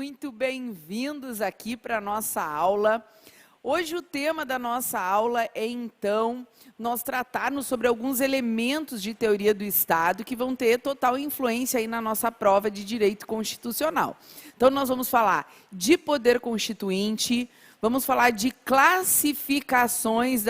muito bem-vindos aqui para a nossa aula. Hoje o tema da nossa aula é, então, nós tratarmos sobre alguns elementos de teoria do Estado que vão ter total influência aí na nossa prova de direito constitucional. Então, nós vamos falar de poder constituinte, vamos falar de classificações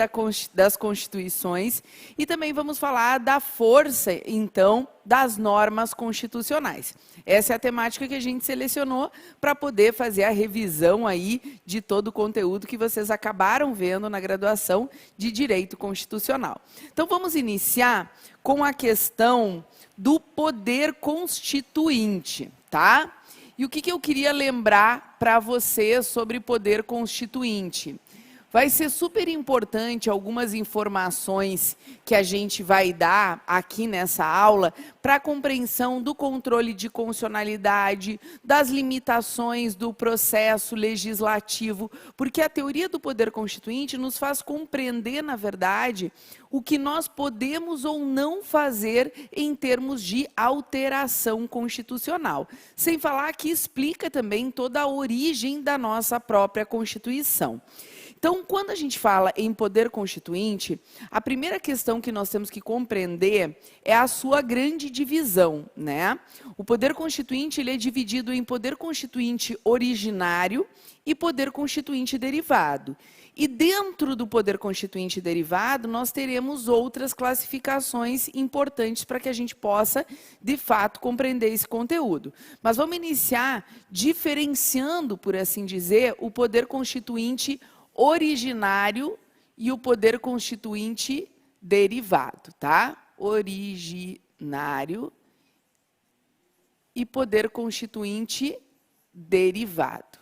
das constituições e também vamos falar da força, então, das normas constitucionais. Essa é a temática que a gente selecionou para poder fazer a revisão aí de todo o conteúdo que vocês acabaram vendo na graduação de Direito Constitucional. Então, vamos iniciar com a questão do poder constituinte, tá? E o que eu queria lembrar para vocês sobre poder constituinte? Vai ser super importante algumas informações que a gente vai dar aqui nessa aula para a compreensão do controle de constitucionalidade, das limitações do processo legislativo, porque a teoria do poder constituinte nos faz compreender, na verdade, o que nós podemos ou não fazer em termos de alteração constitucional. Sem falar que explica também toda a origem da nossa própria Constituição. Então, quando a gente fala em poder constituinte, a primeira questão que nós temos que compreender é a sua grande divisão, né? O poder constituinte ele é dividido em poder constituinte originário e poder constituinte derivado. E dentro do poder constituinte derivado, nós teremos outras classificações importantes para que a gente possa, de fato, compreender esse conteúdo. Mas vamos iniciar diferenciando, por assim dizer, o poder constituinte originário e o poder constituinte derivado, tá? Originário e poder constituinte derivado.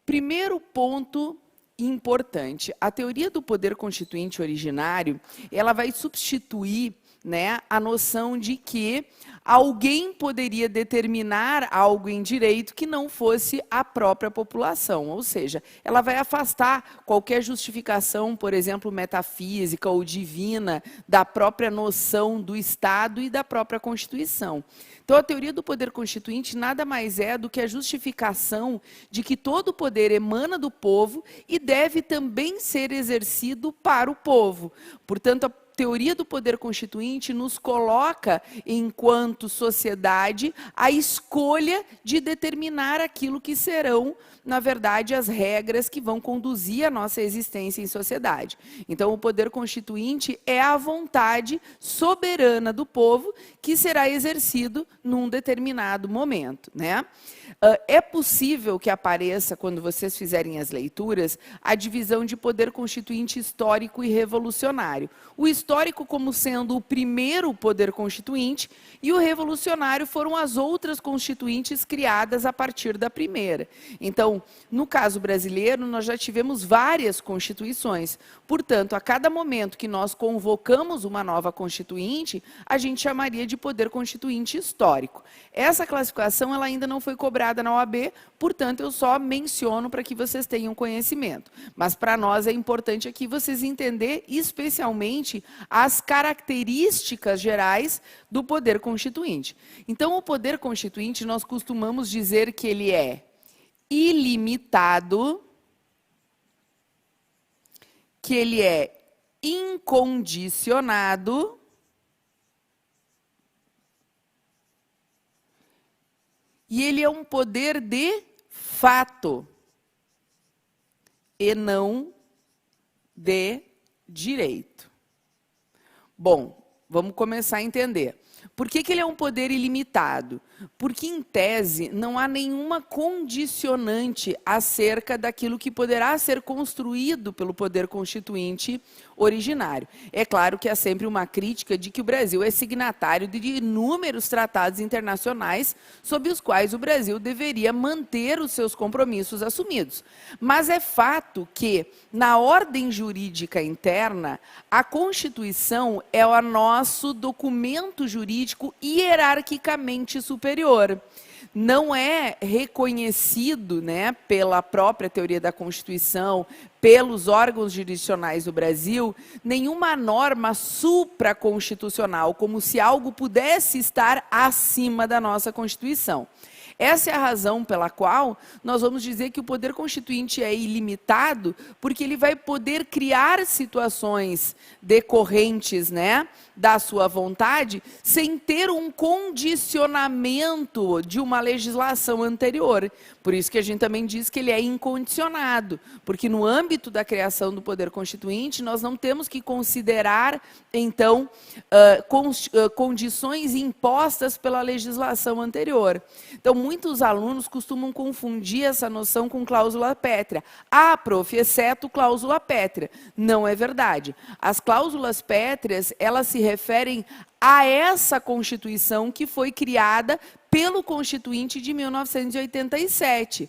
Primeiro ponto importante, a teoria do poder constituinte originário, ela vai substituir, né, a noção de que alguém poderia determinar algo em direito que não fosse a própria população, ou seja, ela vai afastar qualquer justificação, por exemplo, metafísica ou divina, da própria noção do Estado e da própria Constituição. Então, a teoria do poder constituinte nada mais é do que a justificação de que todo o poder emana do povo e deve também ser exercido para o povo. Portanto, a teoria do poder constituinte nos coloca, enquanto sociedade, a escolha de determinar aquilo que serão, na verdade, as regras que vão conduzir a nossa existência em sociedade. Então, o poder constituinte é a vontade soberana do povo que será exercido num determinado momento, né? É possível que apareça, quando vocês fizerem as leituras, a divisão de poder constituinte histórico e revolucionário. O histórico como sendo o primeiro poder constituinte e o revolucionário foram as outras constituintes criadas a partir da primeira. Então, no caso brasileiro, nós já tivemos várias constituições. Portanto, a cada momento que nós convocamos uma nova constituinte, a gente chamaria de poder constituinte histórico. Essa classificação ela ainda não foi cobrada na OAB, portanto, eu só menciono para que vocês tenham conhecimento. Mas, para nós, é importante aqui vocês entenderem, especialmente, as características gerais do poder constituinte. Então, o poder constituinte, nós costumamos dizer que ele é ilimitado, que ele é incondicionado, e ele é um poder de fato e não de direito. Bom, vamos começar a entender. Por que ele é um poder ilimitado? Porque, em tese, não há nenhuma condicionante acerca daquilo que poderá ser construído pelo poder constituinte originário. É claro que há sempre uma crítica de que o Brasil é signatário de inúmeros tratados internacionais sob os quais o Brasil deveria manter os seus compromissos assumidos. Mas é fato que, na ordem jurídica interna, a Constituição é o nosso documento jurídico hierarquicamente superior. Não é reconhecido, né, pela própria teoria da Constituição, pelos órgãos jurisdicionais do Brasil, nenhuma norma supraconstitucional, como se algo pudesse estar acima da nossa Constituição. Essa é a razão pela qual nós vamos dizer que o poder constituinte é ilimitado, porque ele vai poder criar situações decorrentes, né, da sua vontade, sem ter um condicionamento de uma legislação anterior. Por isso que a gente também diz que ele é incondicionado, porque no âmbito da criação do poder constituinte, nós não temos que considerar, então, condições impostas pela legislação anterior. Então, muitos alunos costumam confundir essa noção com cláusula pétrea. Ah, prof, exceto cláusula pétrea. Não é verdade. As cláusulas pétreas, elas se referem a essa Constituição que foi criada pelo Constituinte de 1987.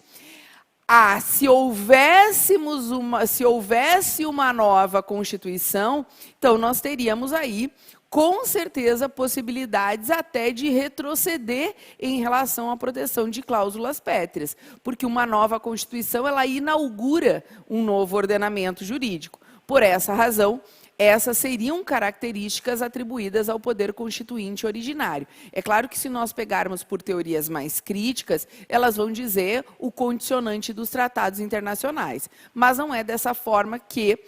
Se houvesse uma nova Constituição, então nós teríamos aí, com certeza, possibilidades até de retroceder em relação à proteção de cláusulas pétreas, porque uma nova Constituição, ela inaugura um novo ordenamento jurídico. Por essa razão, essas seriam características atribuídas ao poder constituinte originário. É claro que se nós pegarmos por teorias mais críticas, elas vão dizer o condicionante dos tratados internacionais. Mas não é dessa forma que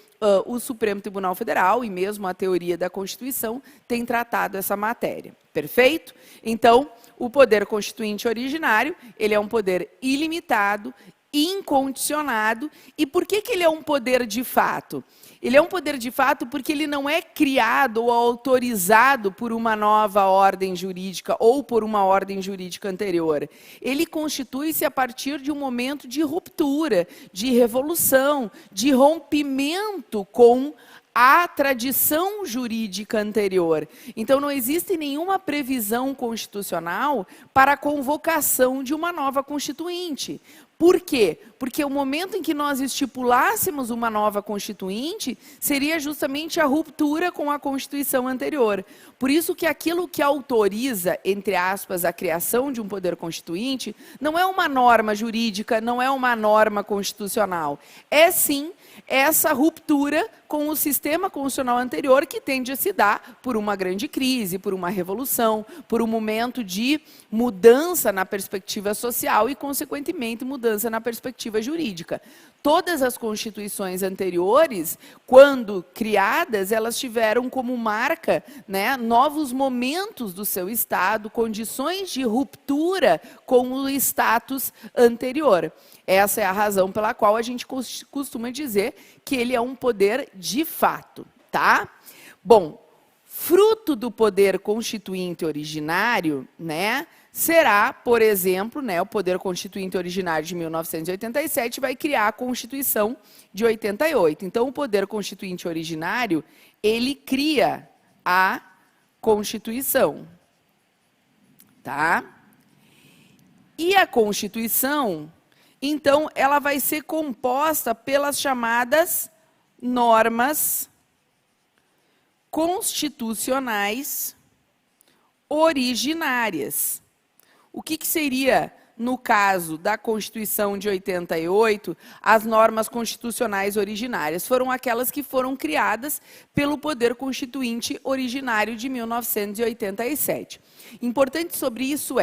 o Supremo Tribunal Federal e mesmo a teoria da Constituição tem tratado essa matéria. Perfeito? Então, o poder constituinte originário, ele é um poder ilimitado, incondicionado. E por que ele é um poder de fato? Ele é um poder de fato porque ele não é criado ou autorizado por uma nova ordem jurídica ou por uma ordem jurídica anterior. Ele constitui-se a partir de um momento de ruptura, de revolução, de rompimento com a tradição jurídica anterior. Então, não existe nenhuma previsão constitucional para a convocação de uma nova Constituinte. Por quê? Porque o momento em que nós estipulássemos uma nova Constituinte seria justamente a ruptura com a Constituição anterior. Por isso que aquilo que autoriza, entre aspas, a criação de um poder constituinte, não é uma norma jurídica, não é uma norma constitucional. É sim essa ruptura com o sistema constitucional anterior que tende a se dar por uma grande crise, por uma revolução, por um momento de mudança na perspectiva social e, consequentemente, mudança na perspectiva jurídica. Todas as constituições anteriores, quando criadas, elas tiveram como marca, né, novos momentos do seu Estado, condições de ruptura com o status anterior. Essa é a razão pela qual a gente costuma dizer que ele é um poder de fato, tá? Bom, fruto do poder constituinte originário, né, será, por exemplo, né, o poder constituinte originário de 1987 vai criar a Constituição de 88. Então, o poder constituinte originário, ele cria a Constituição, tá? E a Constituição, então, ela vai ser composta pelas chamadas normas constitucionais originárias. O que seria, no caso da Constituição de 88, as normas constitucionais originárias? Foram aquelas que foram criadas pelo Poder Constituinte originário de 1987. Importante sobre isso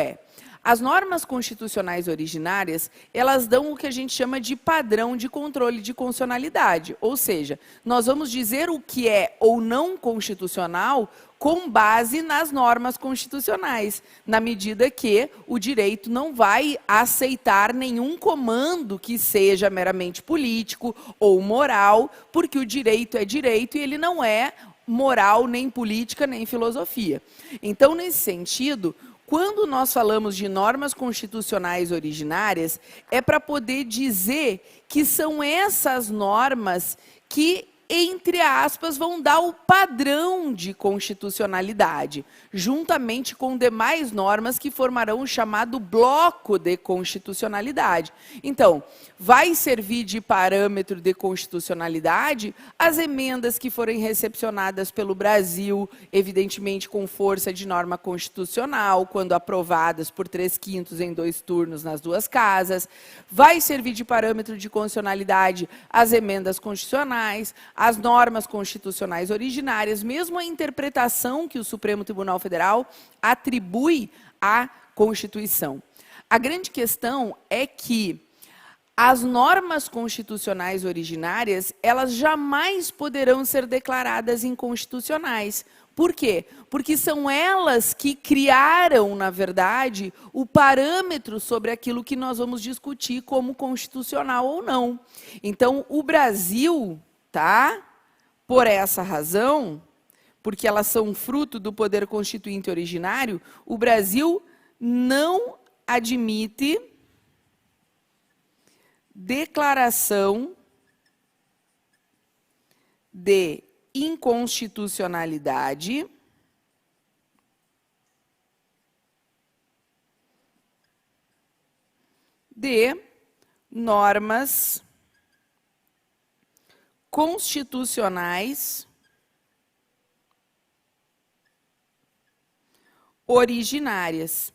as normas constitucionais originárias, elas dão o que a gente chama de padrão de controle de constitucionalidade. Ou seja, nós vamos dizer o que é ou não constitucional com base nas normas constitucionais, na medida que o direito não vai aceitar nenhum comando que seja meramente político ou moral, porque o direito é direito e ele não é moral, nem política, nem filosofia. Então, nesse sentido, quando nós falamos de normas constitucionais originárias, é para poder dizer que são essas normas que, entre aspas, vão dar o padrão de constitucionalidade, juntamente com demais normas que formarão o chamado bloco de constitucionalidade. Então, vai servir de parâmetro de constitucionalidade as emendas que forem recepcionadas pelo Brasil, evidentemente com força de norma constitucional, quando aprovadas por 3/5 em 2 turnos nas 2 casas. Vai servir de parâmetro de constitucionalidade as emendas constitucionais, as normas constitucionais originárias, mesmo a interpretação que o Supremo Tribunal Federal atribui à Constituição. A grande questão é que as normas constitucionais originárias, elas jamais poderão ser declaradas inconstitucionais. Por quê? Porque são elas que criaram, na verdade, o parâmetro sobre aquilo que nós vamos discutir como constitucional ou não. Então, o Brasil, tá? Por essa razão, porque elas são fruto do poder constituinte originário, o Brasil não admite declaração de inconstitucionalidade de normas constitucionais originárias.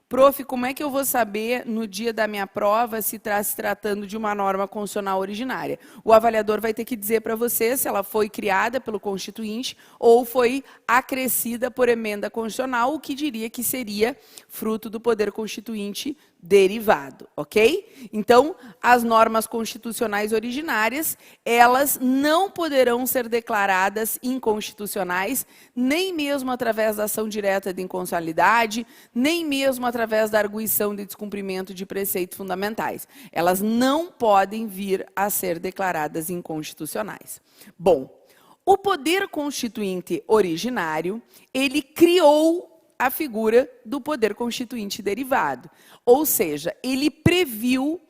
Prof, como é que eu vou saber no dia da minha prova se está se tratando de uma norma constitucional originária? O avaliador vai ter que dizer para você se ela foi criada pelo Constituinte ou foi acrescida por emenda constitucional, o que diria que seria fruto do poder constituinte derivado, ok? Então, as normas constitucionais originárias, elas não poderão ser declaradas inconstitucionais, nem mesmo através da ação direta de inconstitucionalidade, nem mesmo através da arguição de descumprimento de preceitos fundamentais. Elas não podem vir a ser declaradas inconstitucionais. Bom, o poder constituinte originário, ele criou a figura do poder constituinte derivado. Ou seja, ele previu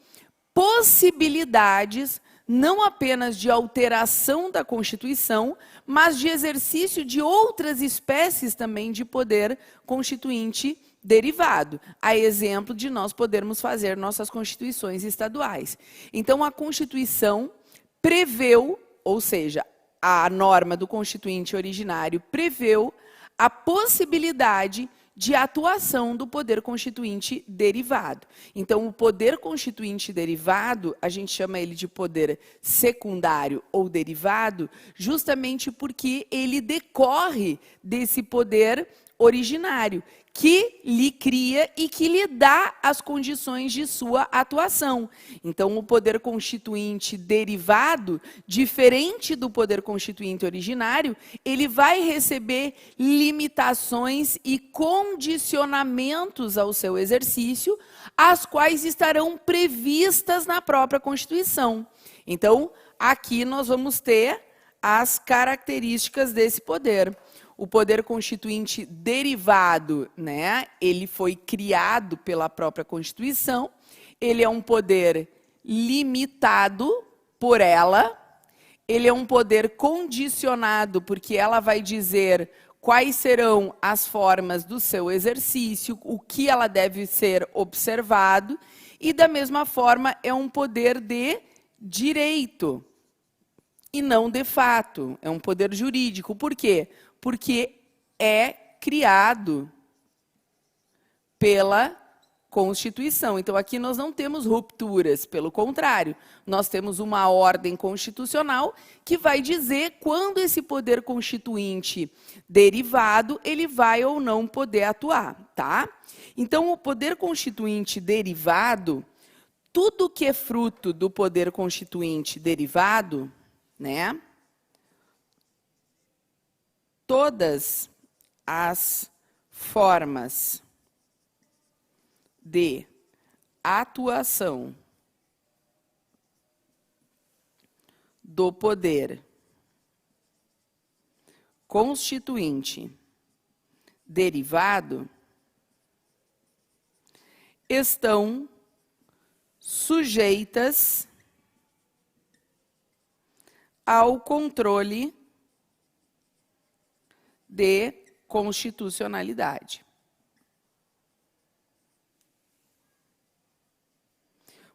possibilidades não apenas de alteração da Constituição, mas de exercício de outras espécies também de poder constituinte derivado, a exemplo de nós podermos fazer nossas constituições estaduais. Então, a Constituição preveu, ou seja, a norma do Constituinte originário preveu a possibilidade de atuação do poder constituinte derivado. Então, o poder constituinte derivado, a gente chama ele de poder secundário ou derivado, justamente porque ele decorre desse poder originário, que lhe cria e que lhe dá as condições de sua atuação. Então, o poder constituinte derivado, diferente do poder constituinte originário, ele vai receber limitações e condicionamentos ao seu exercício, as quais estarão previstas na própria Constituição. Então, aqui nós vamos ter as características desse poder. O poder constituinte derivado, né, ele foi criado pela própria Constituição, ele é um poder limitado por ela, ele é um poder condicionado, porque ela vai dizer quais serão as formas do seu exercício, o que ela deve ser observado, e da mesma forma é um poder de direito, e não de fato, é um poder jurídico. Por quê? Porque é criado pela Constituição. Então, aqui nós não temos rupturas, pelo contrário, nós temos uma ordem constitucional que vai dizer quando esse poder constituinte derivado, ele vai ou não poder atuar, tá? Então, o poder constituinte derivado, tudo que é fruto do poder constituinte derivado, né? Todas as formas de atuação do poder constituinte derivado estão sujeitas ao controle de constitucionalidade.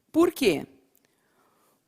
Por quê?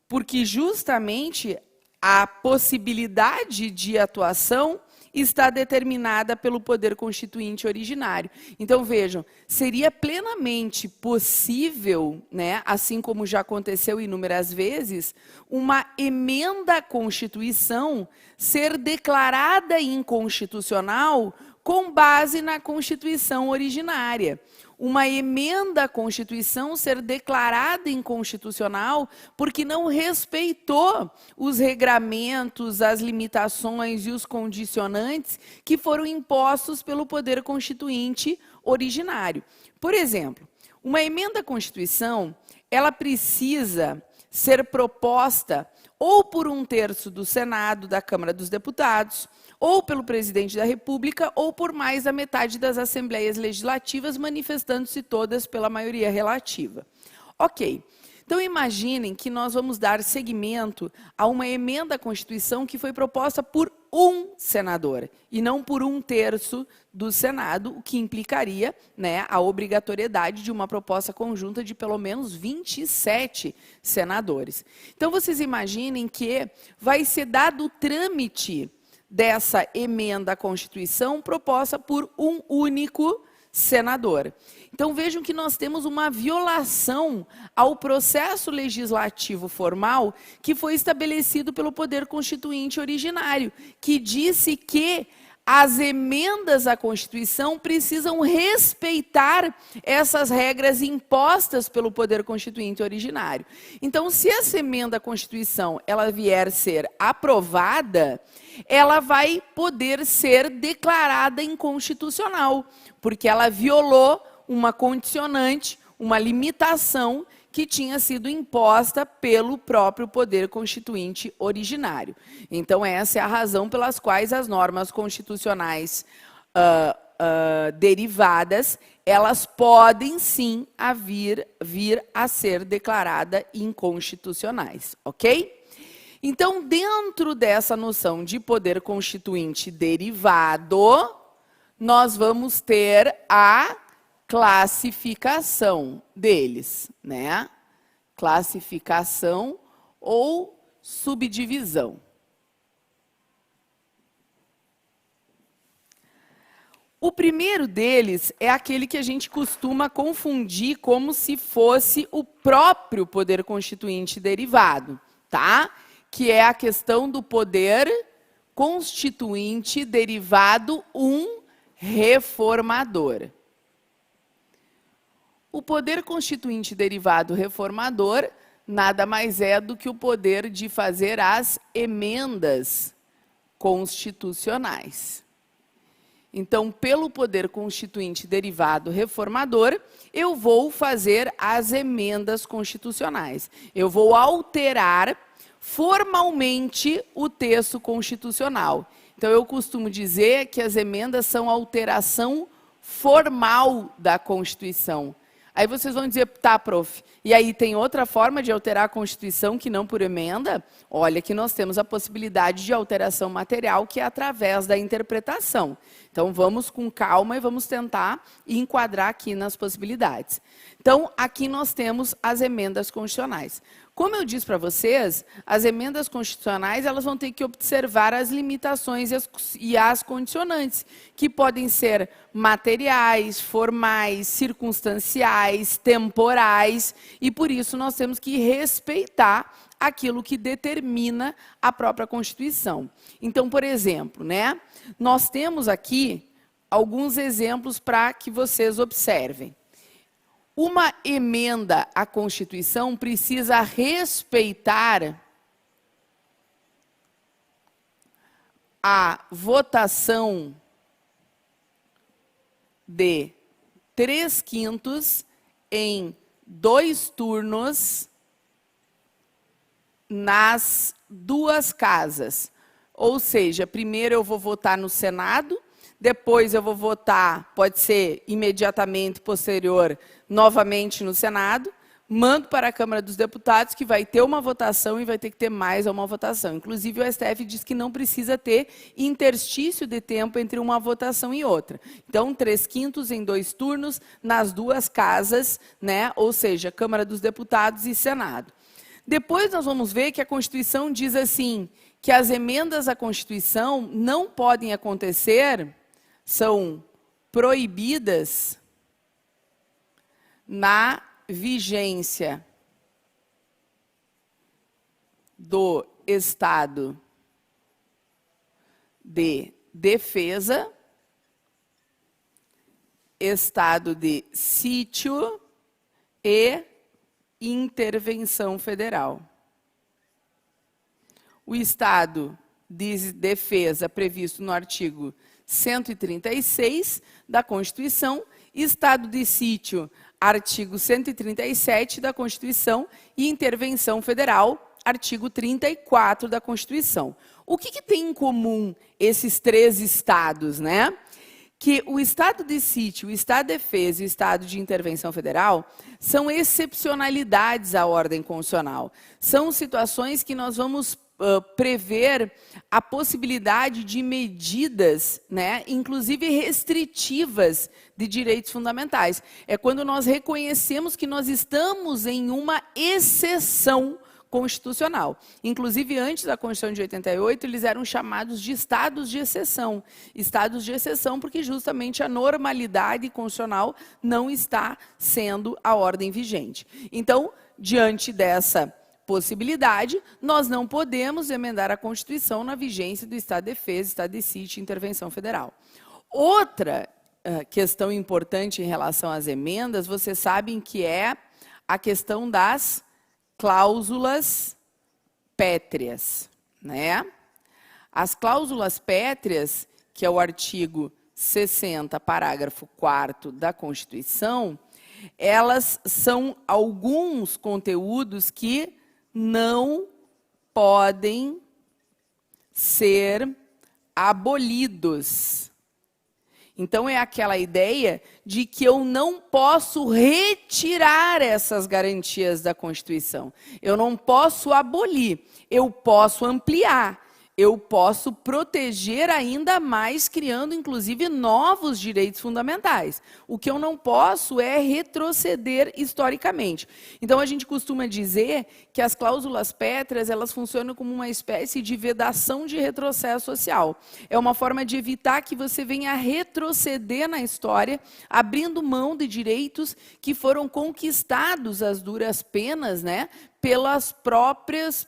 Porque justamente a possibilidade de atuação está determinada pelo poder constituinte originário. Então, vejam, seria plenamente possível, né, assim como já aconteceu inúmeras vezes, uma emenda à Constituição ser declarada inconstitucional com base na Constituição originária. Uma emenda à Constituição ser declarada inconstitucional porque não respeitou os regramentos, as limitações e os condicionantes que foram impostos pelo poder constituinte originário. Por exemplo, uma emenda à Constituição, ela precisa ser proposta ou por 1/3 do Senado, da Câmara dos Deputados, ou pelo presidente da República, ou por mais da metade das assembleias legislativas, manifestando-se todas pela maioria relativa. Ok. Então, imaginem que nós vamos dar seguimento a uma emenda à Constituição que foi proposta por um senador, e não por 1/3 do Senado, o que implicaria, né, a obrigatoriedade de uma proposta conjunta de pelo menos 27 senadores. Então, vocês imaginem que vai ser dado o trâmite dessa emenda à Constituição proposta por um único senador. Então, vejam que nós temos uma violação ao processo legislativo formal que foi estabelecido pelo Poder Constituinte originário, que disse que as emendas à Constituição precisam respeitar essas regras impostas pelo Poder Constituinte originário. Então, se essa emenda à Constituição ela vier ser aprovada, ela vai poder ser declarada inconstitucional, porque ela violou uma condicionante, uma limitação que tinha sido imposta pelo próprio Poder Constituinte originário. Então, essa é a razão pelas quais as normas constitucionais derivadas, elas podem sim vir a ser declaradas inconstitucionais, ok? Então, dentro dessa noção de Poder Constituinte derivado, nós vamos ter a classificação deles, né? Classificação ou subdivisão. O primeiro deles é aquele que a gente costuma confundir como se fosse o próprio Poder Constituinte derivado, tá? Que é a questão do Poder Constituinte derivado reformador. O Poder Constituinte derivado reformador nada mais é do que o poder de fazer as emendas constitucionais. Então, pelo Poder Constituinte derivado reformador, eu vou fazer as emendas constitucionais. Eu vou alterar formalmente o texto constitucional. Então, eu costumo dizer que as emendas são alteração formal da Constituição. Aí vocês vão dizer, tá, prof, e aí tem outra forma de alterar a Constituição que não por emenda? Olha que nós temos a possibilidade de alteração material, que é através da interpretação. Então, vamos com calma e vamos tentar enquadrar aqui nas possibilidades. Então, aqui nós temos as emendas constitucionais. Como eu disse para vocês, as emendas constitucionais elas vão ter que observar as limitações e as condicionantes, que podem ser materiais, formais, circunstanciais, temporais, e por isso nós temos que respeitar aquilo que determina a própria Constituição. Então, por exemplo, né, nós temos aqui alguns exemplos para que vocês observem. Uma emenda à Constituição precisa respeitar a votação de 3/5 em 2 turnos nas 2 casas. Ou seja, primeiro eu vou votar no Senado, depois eu vou votar, pode ser imediatamente posterior, novamente no Senado, mando para a Câmara dos Deputados, que vai ter uma votação e vai ter que ter mais uma votação. Inclusive, o STF diz que não precisa ter interstício de tempo entre uma votação e outra. Então, 3/5 em 2 turnos, nas 2 casas, né? Ou seja, Câmara dos Deputados e Senado. Depois nós vamos ver que a Constituição diz assim, que as emendas à Constituição não podem acontecer, são proibidas na vigência do estado de defesa estado de sítio e intervenção federal. O estado de defesa previsto no artigo 136 da Constituição, estado de sítio, artigo 137 da Constituição, e intervenção federal, artigo 34 da Constituição. O que tem em comum esses três estados, né? Que o estado de sítio, o estado de defesa e o estado de intervenção federal são excepcionalidades à ordem constitucional. São situações que nós vamos prever a possibilidade de medidas, né, inclusive restritivas de direitos fundamentais. É quando nós reconhecemos que nós estamos em uma exceção constitucional. Inclusive, antes da Constituição de 88, eles eram chamados de estados de exceção. Estados de exceção porque justamente a normalidade constitucional não está sendo a ordem vigente. Então, diante dessa possibilidade, nós não podemos emendar a Constituição na vigência do estado de defesa, estado de sítio e intervenção federal. Outra questão importante em relação às emendas, vocês sabem que é a questão das cláusulas pétreas, né? As cláusulas pétreas, que é o artigo 60, parágrafo 4º da Constituição, elas são alguns conteúdos que não podem ser abolidos. Então, é aquela ideia de que eu não posso retirar essas garantias da Constituição. Eu não posso abolir, eu posso ampliar. Eu posso proteger ainda mais, criando, inclusive, novos direitos fundamentais. O que eu não posso é retroceder historicamente. Então, a gente costuma dizer que as cláusulas pétreas, elas funcionam como uma espécie de vedação de retrocesso social. É uma forma de evitar que você venha retroceder na história, abrindo mão de direitos que foram conquistados às duras penas, né, pelos próprios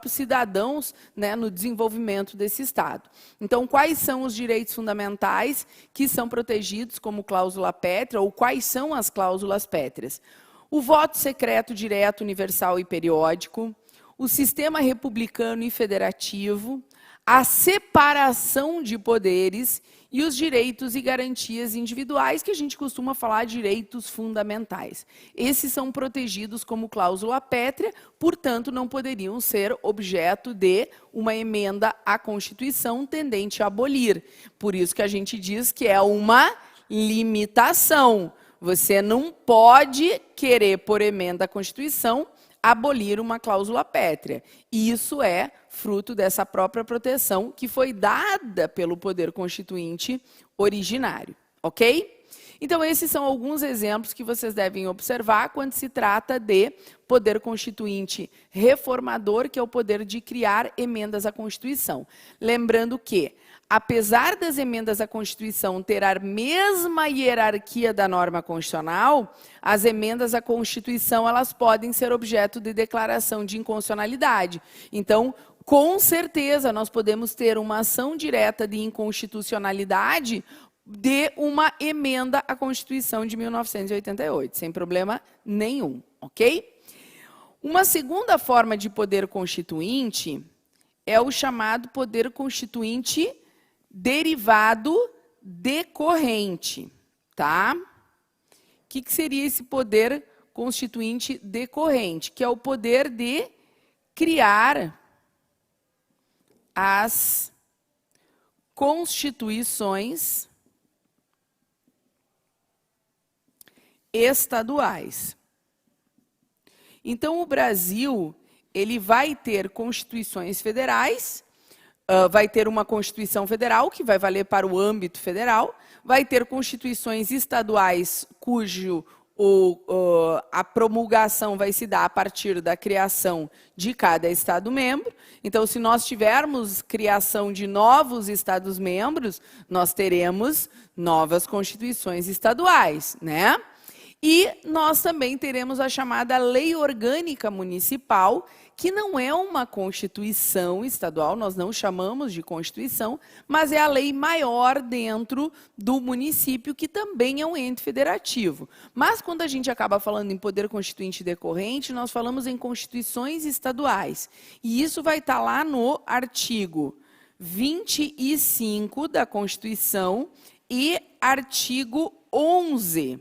cidadãos, né, no desenvolvimento desse Estado. Então, quais são os direitos fundamentais que são protegidos como cláusula pétrea, ou quais são as cláusulas pétreas? O voto secreto, direto, universal e periódico, o sistema republicano e federativo, a separação de poderes e os direitos e garantias individuais, que a gente costuma falar direitos fundamentais. Esses são protegidos como cláusula pétrea, portanto, não poderiam ser objeto de uma emenda à Constituição tendente a abolir. Por isso que a gente diz que é uma limitação. Você não pode querer, por emenda à Constituição, abolir uma cláusula pétrea. E isso é fruto dessa própria proteção que foi dada pelo poder constituinte originário, ok? Então, esses são alguns exemplos que vocês devem observar quando se trata de poder constituinte reformador, que é o poder de criar emendas à Constituição. Lembrando que, apesar das emendas à Constituição ter a mesma hierarquia da norma constitucional, as emendas à Constituição, elas podem ser objeto de declaração de inconstitucionalidade. Então, com certeza, nós podemos ter uma ação direta de inconstitucionalidade de uma emenda à Constituição de 1988, sem problema nenhum, ok? Uma segunda forma de poder constituinte é o chamado poder constituinte derivado decorrente, tá? O que seria esse poder constituinte decorrente? Que é o poder de criar as constituições estaduais. Então, o Brasil, ele vai ter constituições federais, vai ter uma Constituição Federal, que vai valer para o âmbito federal, vai ter constituições estaduais, cujo a promulgação vai se dar a partir da criação de cada Estado-membro. Então, se nós tivermos criação de novos Estados-membros, nós teremos novas constituições estaduais, né? E nós também teremos a chamada Lei Orgânica Municipal, que não é uma Constituição estadual, nós não chamamos de Constituição, mas é a lei maior dentro do município, que também é um ente federativo. Mas quando a gente acaba falando em poder constituinte decorrente, nós falamos em constituições estaduais. E isso vai estar lá no artigo 25 da Constituição e artigo 11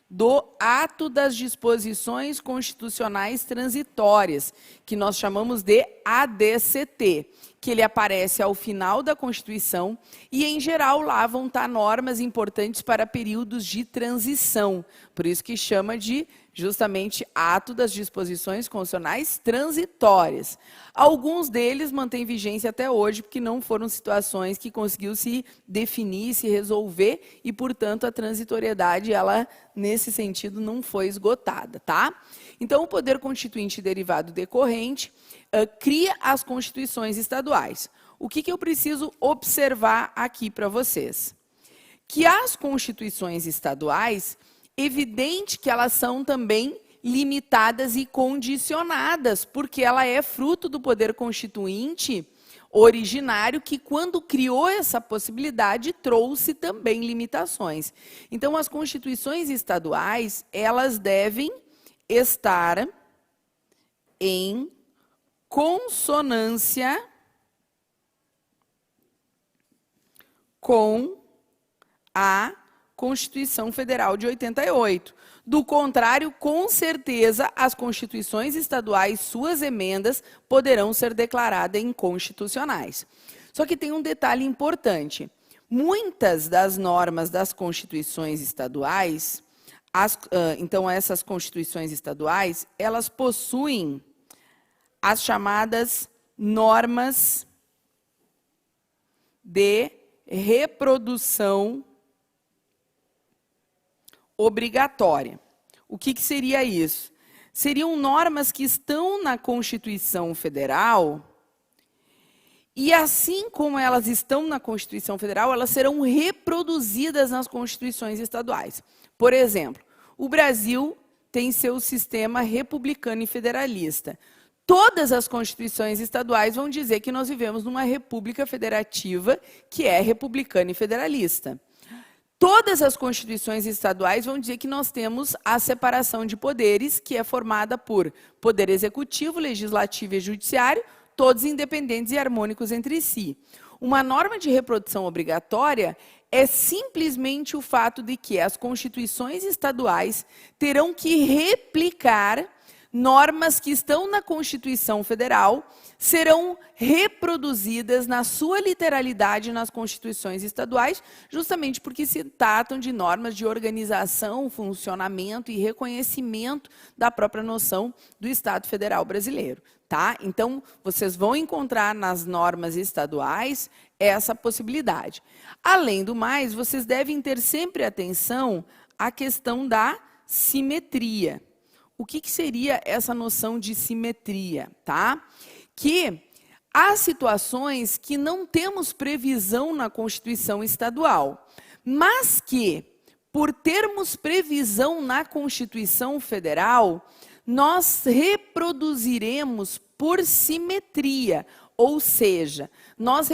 do Ato das Disposições Constitucionais Transitórias, que nós chamamos de ADCT, que ele aparece ao final da Constituição e, em geral, lá vão estar normas importantes para períodos de transição. Por isso que chama de, justamente, Ato das Disposições Constitucionais Transitórias. Alguns deles mantêm vigência até hoje, porque não foram situações que conseguiu se definir, se resolver, e, portanto, a transitoriedade, ela, nesse sentido, não foi esgotada, tá? Então, o poder constituinte derivado decorrente cria as constituições estaduais. O que eu preciso observar aqui para vocês? Que as constituições estaduais, evidente que elas são também limitadas e condicionadas, porque ela é fruto do poder constituinte originário, que, quando criou essa possibilidade, trouxe também limitações. Então, as constituições estaduais, elas devem estar em consonância com a Constituição Federal de 88. Do contrário, com certeza, as constituições estaduais, suas emendas, poderão ser declaradas inconstitucionais. Só que tem um detalhe importante. Muitas das normas das constituições estaduais, então essas constituições estaduais, elas possuem as chamadas normas de reprodução obrigatória. O que seria isso? Seriam normas que estão na Constituição Federal e, assim como elas estão na Constituição Federal, elas serão reproduzidas nas constituições estaduais. Por exemplo, o Brasil tem seu sistema republicano e federalista. Todas as constituições estaduais vão dizer que nós vivemos numa república federativa que é republicana e federalista. Todas as constituições estaduais vão dizer que nós temos a separação de poderes, que é formada por poder executivo, legislativo e judiciário, todos independentes e harmônicos entre si. Uma norma de reprodução obrigatória é simplesmente o fato de que as constituições estaduais terão que replicar normas que estão na Constituição Federal, serão reproduzidas na sua literalidade nas constituições estaduais, justamente porque se tratam de normas de organização, funcionamento e reconhecimento da própria noção do Estado Federal brasileiro. Tá? Então, vocês vão encontrar nas normas estaduais essa possibilidade. Além do mais, vocês devem ter sempre atenção à questão da simetria. O que seria essa noção de simetria? Tá? Que há situações que não temos previsão na Constituição estadual, mas que, por termos previsão na Constituição Federal, nós reproduziremos por simetria, ou seja, nós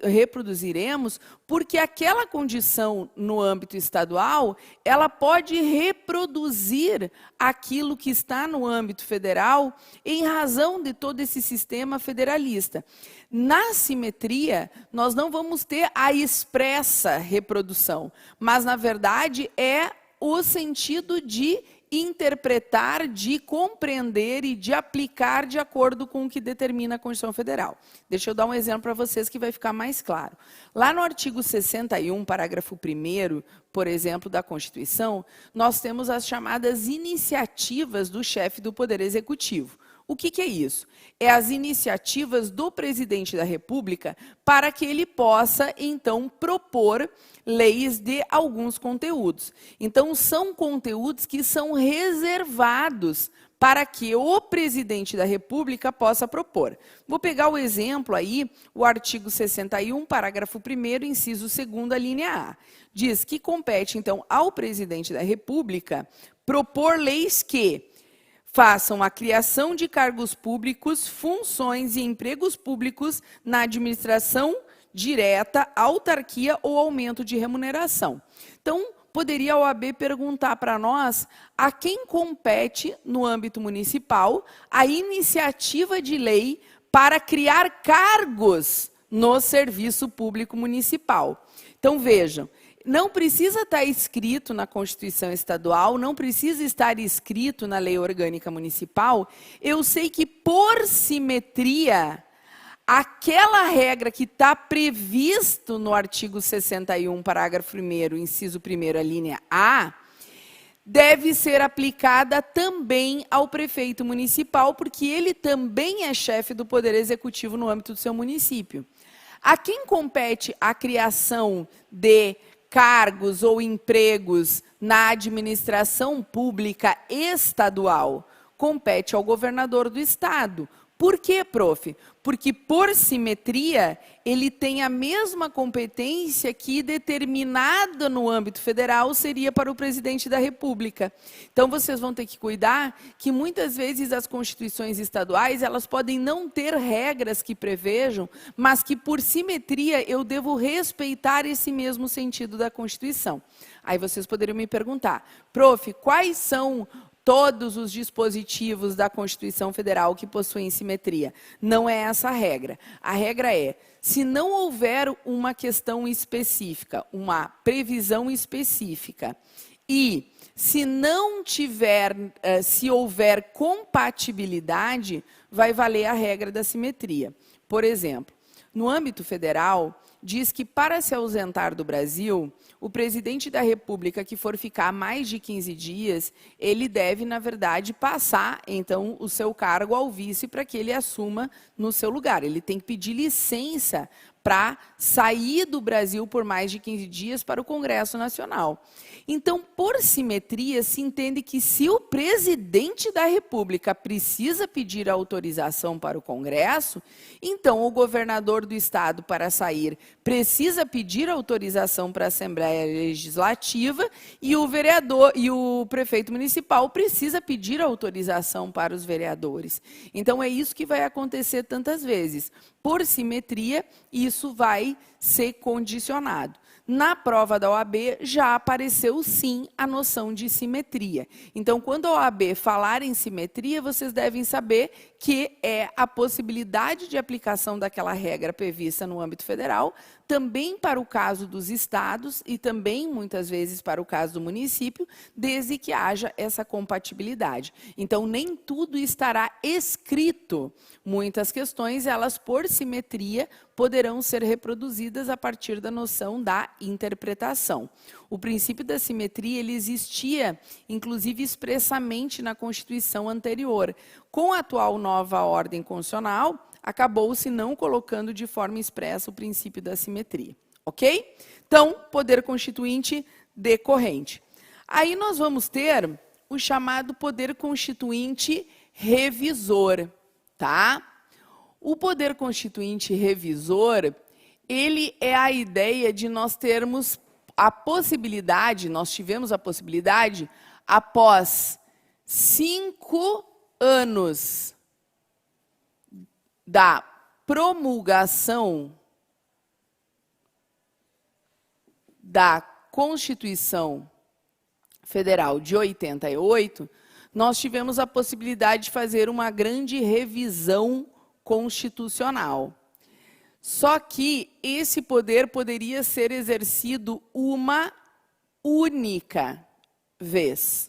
reproduziremos porque aquela condição no âmbito estadual, ela pode reproduzir aquilo que está no âmbito federal em razão de todo esse sistema federalista. Na simetria, nós não vamos ter a expressa reprodução, mas, na verdade, é o sentido de interpretar, de compreender e de aplicar de acordo com o que determina a Constituição Federal. Deixa eu dar um exemplo para vocês que vai ficar mais claro. Lá no artigo 61, parágrafo 1º, por exemplo, da Constituição, nós temos as chamadas iniciativas do chefe do Poder Executivo. O que é isso? É as iniciativas do presidente da República para que ele possa, então, propor leis de alguns conteúdos. Então, são conteúdos que são reservados para que o presidente da República possa propor. Vou pegar o exemplo aí, o artigo 61, parágrafo 1º, inciso 2º, a linha A. Diz que compete, então, ao presidente da República propor leis que façam a criação de cargos públicos, funções e empregos públicos na administração direta, autarquia ou aumento de remuneração. Então, poderia a OAB perguntar para nós a quem compete, no âmbito municipal, a iniciativa de lei para criar cargos no serviço público municipal. Então, vejam, não precisa estar escrito na Constituição Estadual, não precisa estar escrito na Lei Orgânica Municipal. Eu sei que, por simetria, aquela regra que está previsto no artigo 61, parágrafo 1º, inciso 1º, a linha A, deve ser aplicada também ao prefeito municipal, porque ele também é chefe do Poder Executivo no âmbito do seu município. A quem compete a criação de cargos ou empregos na administração pública estadual? Compete ao governador do estado. Por quê, prof? Porque, por simetria, ele tem a mesma competência que, determinada no âmbito federal, seria para o presidente da República. Então, vocês vão ter que cuidar que, muitas vezes, as constituições estaduais, elas podem não ter regras que prevejam, mas que, por simetria, eu devo respeitar esse mesmo sentido da Constituição. Aí vocês poderiam me perguntar, prof, quais são todos os dispositivos da Constituição Federal que possuem simetria? Não é essa a regra. A regra é, se não houver uma questão específica, uma previsão específica, e se não tiver, se houver compatibilidade, vai valer a regra da simetria. Por exemplo, no âmbito federal, diz que, para se ausentar do Brasil, o presidente da República que for ficar mais de 15 dias, ele deve, na verdade, passar, então, o seu cargo ao vice para que ele assuma no seu lugar. Ele tem que pedir licença para sair do Brasil por mais de 15 dias para o Congresso Nacional. Então, por simetria, se entende que, se o presidente da República precisa pedir autorização para o Congresso, então o governador do estado, para sair, precisa pedir autorização para a Assembleia Legislativa, e o vereador e o prefeito municipal precisa pedir autorização para os vereadores. Então, é isso que vai acontecer tantas vezes. Por simetria, isso vai ser condicionado. Na prova da OAB, já apareceu, sim, a noção de simetria. Então, quando a OAB falar em simetria, vocês devem saber que é a possibilidade de aplicação daquela regra prevista no âmbito federal, também para o caso dos estados e também, muitas vezes, para o caso do município, desde que haja essa compatibilidade. Então, nem tudo estará escrito. Muitas questões, elas, por simetria, poderão ser reproduzidas a partir da noção da interpretação. O princípio da simetria, ele existia, inclusive, expressamente na Constituição anterior. Com a atual nova ordem constitucional, acabou-se não colocando de forma expressa o princípio da simetria. Ok? Então, poder constituinte decorrente. Aí nós vamos ter o chamado poder constituinte revisor, tá? O poder constituinte revisor, ele é a ideia de nós termos a possibilidade, nós tivemos a possibilidade, após 5 anos da promulgação da Constituição Federal de 88, nós tivemos a possibilidade de fazer uma grande revisão constitucional. Só que esse poder poderia ser exercido uma única vez.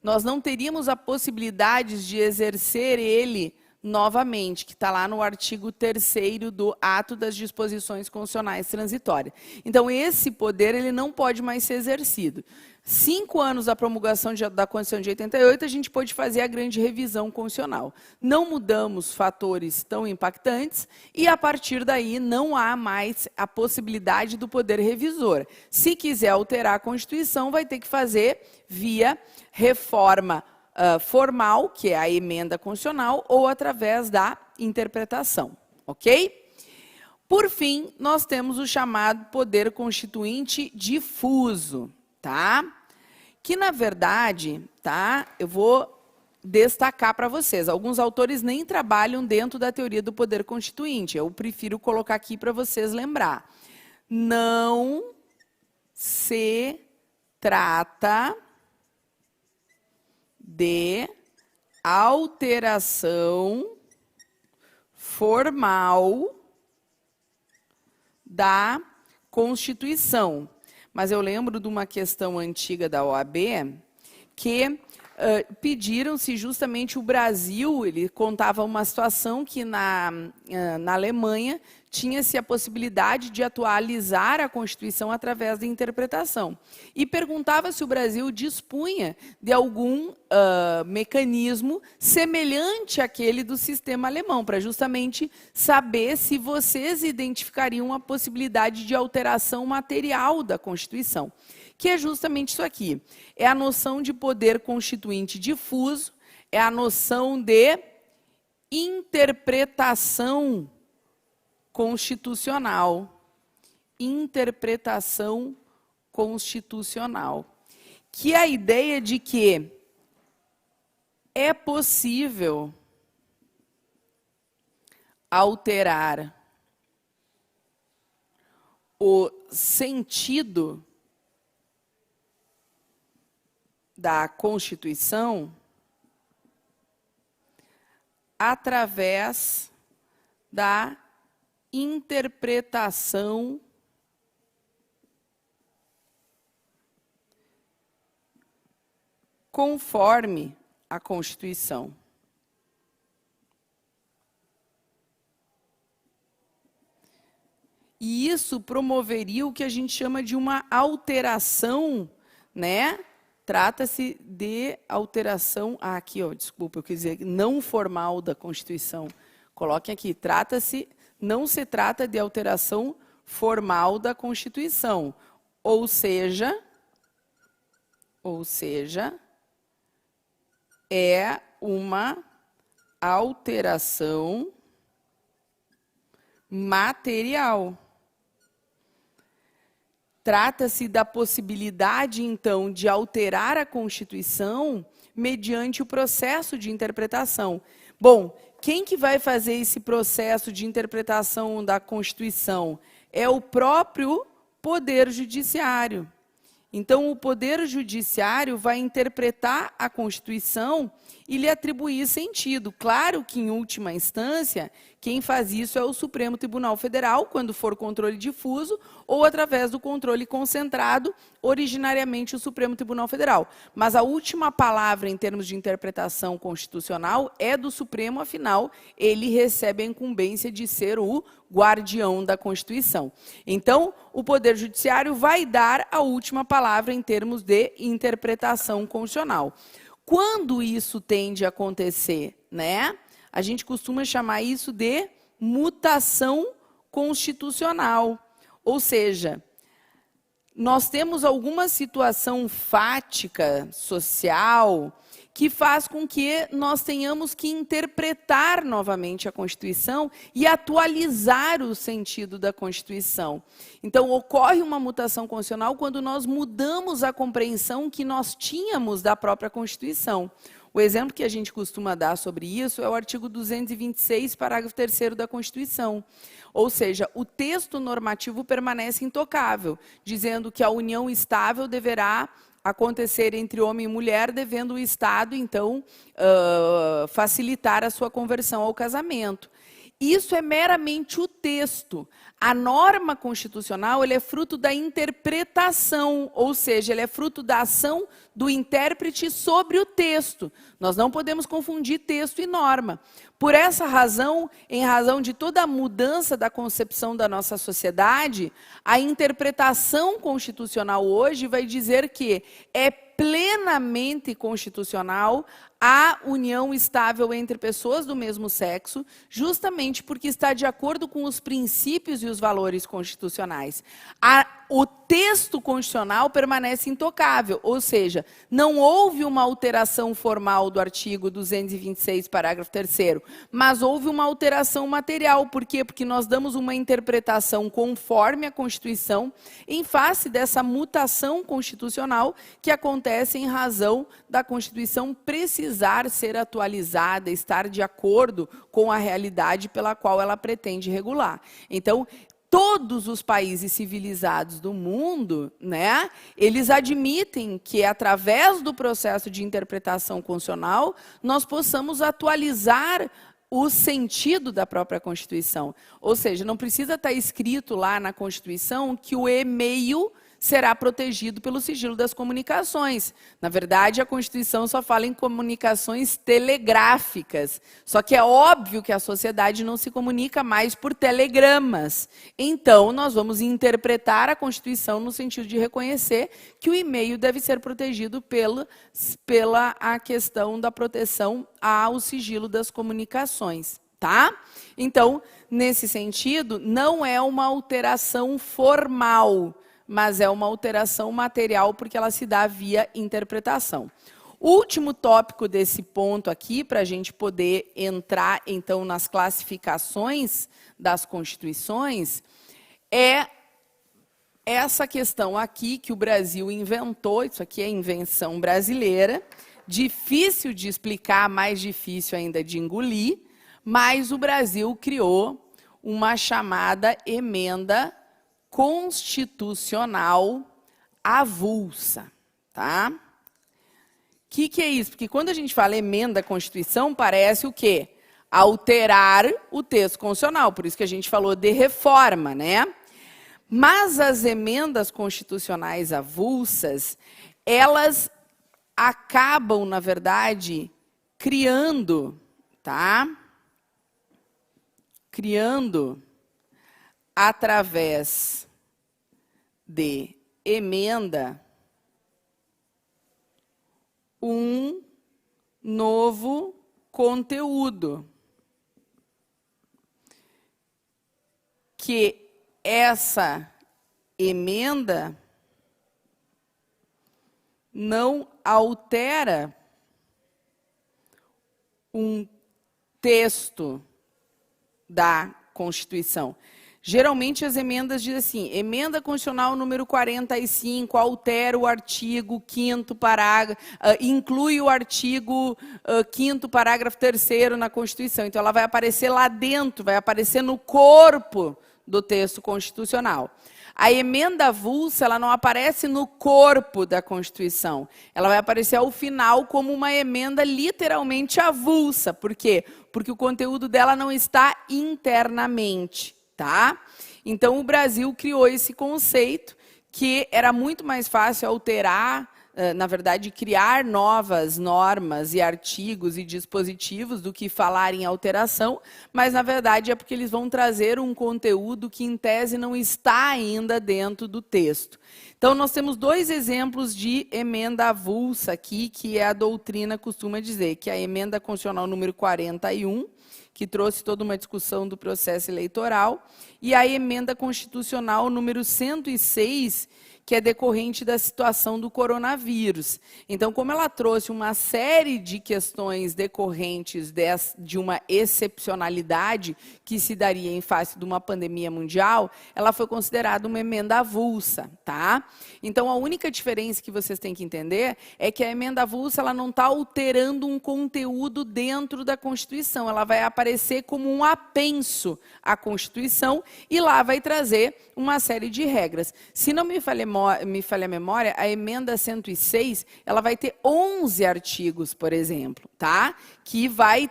Nós não teríamos a possibilidade de exercer ele novamente, que está lá no artigo 3º do Ato das Disposições Constitucionais Transitórias. Então, esse poder, ele não pode mais ser exercido. 5 anos da promulgação da Constituição de 88, a gente pôde fazer a grande revisão constitucional. Não mudamos fatores tão impactantes e, a partir daí, não há mais a possibilidade do poder revisor. Se quiser alterar a Constituição, vai ter que fazer via reforma formal, que é a emenda constitucional, ou através da interpretação, ok? Por fim, nós temos o chamado poder constituinte difuso, tá? Que, na verdade, tá? Eu vou destacar para vocês. Alguns autores nem trabalham dentro da teoria do poder constituinte. Eu prefiro colocar aqui para vocês lembrar. Não se trata de alteração formal da Constituição. Mas eu lembro de uma questão antiga da OAB que pediram-se justamente o Brasil, ele contava uma situação que na Alemanha tinha-se a possibilidade de atualizar a Constituição através da interpretação. E perguntava se o Brasil dispunha de algum mecanismo semelhante àquele do sistema alemão, para justamente saber se vocês identificariam a possibilidade de alteração material da Constituição. Que é justamente isso aqui. É a noção de poder constituinte difuso, é a noção de interpretação constitucional. Interpretação constitucional. Que é a ideia de que é possível alterar o sentido da Constituição através da interpretação conforme a Constituição. E isso promoveria o que a gente chama de uma alteração, né? Trata-se de alteração, aqui, ó, desculpa, eu quis dizer não formal da Constituição. Coloquem aqui, não se trata de alteração formal da Constituição, ou seja, é uma alteração material. Trata-se da possibilidade, então, de alterar a Constituição mediante o processo de interpretação. Bom, quem que vai fazer esse processo de interpretação da Constituição? É o próprio Poder Judiciário. Então, o Poder Judiciário vai interpretar a Constituição e lhe atribuir sentido. Claro que, em última instância, quem faz isso é o Supremo Tribunal Federal, quando for controle difuso, ou através do controle concentrado, originariamente o Supremo Tribunal Federal. Mas a última palavra, em termos de interpretação constitucional, é do Supremo, afinal, ele recebe a incumbência de ser o guardião da Constituição. Então, o Poder Judiciário vai dar a última palavra em termos de interpretação constitucional. Quando isso tende a acontecer, né? A gente costuma chamar isso de mutação constitucional. Ou seja, nós temos alguma situação fática, social, que faz com que nós tenhamos que interpretar novamente a Constituição e atualizar o sentido da Constituição. Então, ocorre uma mutação constitucional quando nós mudamos a compreensão que nós tínhamos da própria Constituição. O exemplo que a gente costuma dar sobre isso é o artigo 226, parágrafo 3º da Constituição. Ou seja, o texto normativo permanece intocável, dizendo que a união estável deverá acontecer entre homem e mulher, devendo o Estado, então, facilitar a sua conversão ao casamento. Isso é meramente o texto. A norma constitucional ele é fruto da interpretação, ou seja, ele é fruto da ação do intérprete sobre o texto. Nós não podemos confundir texto e norma. Por essa razão, em razão de toda a mudança da concepção da nossa sociedade, a interpretação constitucional hoje vai dizer que é plenamente constitucional a união estável entre pessoas do mesmo sexo, justamente porque está de acordo com os princípios e os valores constitucionais. o texto constitucional permanece intocável, ou seja, não houve uma alteração formal do artigo 226, parágrafo 3º, mas houve uma alteração material. Por quê? Porque nós damos uma interpretação conforme a Constituição em face dessa mutação constitucional que acontece em razão da Constituição precisar ser atualizada, estar de acordo com a realidade pela qual ela pretende regular. Então, todos os países civilizados do mundo, né, eles admitem que, através do processo de interpretação constitucional, nós possamos atualizar o sentido da própria Constituição. Ou seja, não precisa estar escrito lá na Constituição que o e-mail será protegido pelo sigilo das comunicações. Na verdade, a Constituição só fala em comunicações telegráficas. Só que é óbvio que a sociedade não se comunica mais por telegramas. Então, nós vamos interpretar a Constituição no sentido de reconhecer que o e-mail deve ser protegido pela a questão da proteção ao sigilo das comunicações. Tá? Então, nesse sentido, não é uma alteração formal, mas é uma alteração material, porque ela se dá via interpretação. O último tópico desse ponto aqui, para a gente poder entrar, então, nas classificações das constituições, é essa questão aqui que o Brasil inventou. Isso aqui é invenção brasileira, difícil de explicar, mais difícil ainda de engolir, mas o Brasil criou uma chamada emenda constitucional avulsa, tá? O que é isso? Porque quando a gente fala emenda à Constituição, parece o quê? Alterar o texto constitucional, por isso que a gente falou de reforma, né? Mas as emendas constitucionais avulsas, elas acabam, na verdade, criando, tá? Criando através de emenda um novo conteúdo, que essa emenda não altera um texto da Constituição. Geralmente as emendas dizem assim: emenda constitucional número 45 altera o artigo 5º parágrafo, inclui o artigo 5º parágrafo 3º na Constituição. Então ela vai aparecer lá dentro, vai aparecer no corpo do texto constitucional. A emenda avulsa, ela não aparece no corpo da Constituição. Ela vai aparecer ao final como uma emenda literalmente avulsa. Por quê? Porque o conteúdo dela não está internamente. Tá? Então, o Brasil criou esse conceito que era muito mais fácil alterar, na verdade, criar novas normas e artigos e dispositivos do que falar em alteração, mas, na verdade, é porque eles vão trazer um conteúdo que, em tese, não está ainda dentro do texto. Então, nós temos dois exemplos de emenda avulsa aqui, que a doutrina costuma dizer, que é a emenda constitucional número 41, que trouxe toda uma discussão do processo eleitoral, e a emenda constitucional número 106, que é decorrente da situação do coronavírus. Então, como ela trouxe uma série de questões decorrentes de uma excepcionalidade que se daria em face de uma pandemia mundial, ela foi considerada uma emenda avulsa, tá? Então, a única diferença que vocês têm que entender é que a emenda avulsa, ela não está alterando um conteúdo dentro da Constituição, ela vai aparecer como um apenso à Constituição e lá vai trazer uma série de regras. Se não me falha a memória, a emenda 106, ela vai ter 11 artigos, por exemplo, tá? Que vai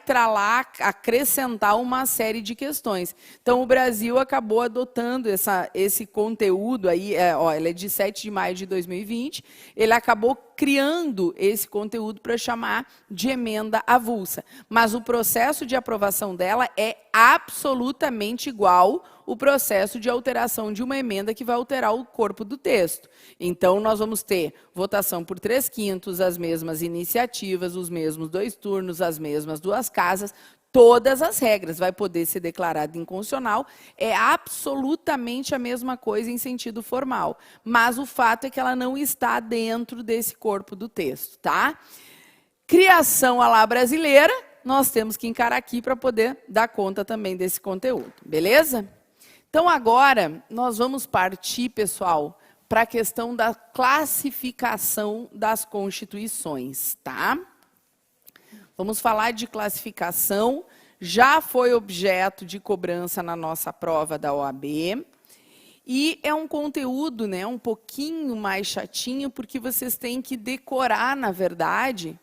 acrescentar uma série de questões. Então, o Brasil acabou adotando esse conteúdo aí, ele é de 7 de maio de 2020, ele acabou criando esse conteúdo para chamar de emenda avulsa. Mas o processo de aprovação dela é absolutamente igual o processo de alteração de uma emenda que vai alterar o corpo do texto. Então, nós vamos ter votação por 3/5, as mesmas iniciativas, os mesmos 2 turnos, as mesmas 2 casas, todas as regras, vai poder ser declarada inconstitucional, é absolutamente a mesma coisa em sentido formal, mas o fato é que ela não está dentro desse corpo do texto, tá? Criação à la brasileira, nós temos que encarar aqui para poder dar conta também desse conteúdo, beleza? Então agora nós vamos partir, pessoal, para a questão da classificação das constituições, tá? Vamos falar de classificação, já foi objeto de cobrança na nossa prova da OAB, e é um conteúdo, né, um pouquinho mais chatinho, porque vocês têm que decorar, na verdade,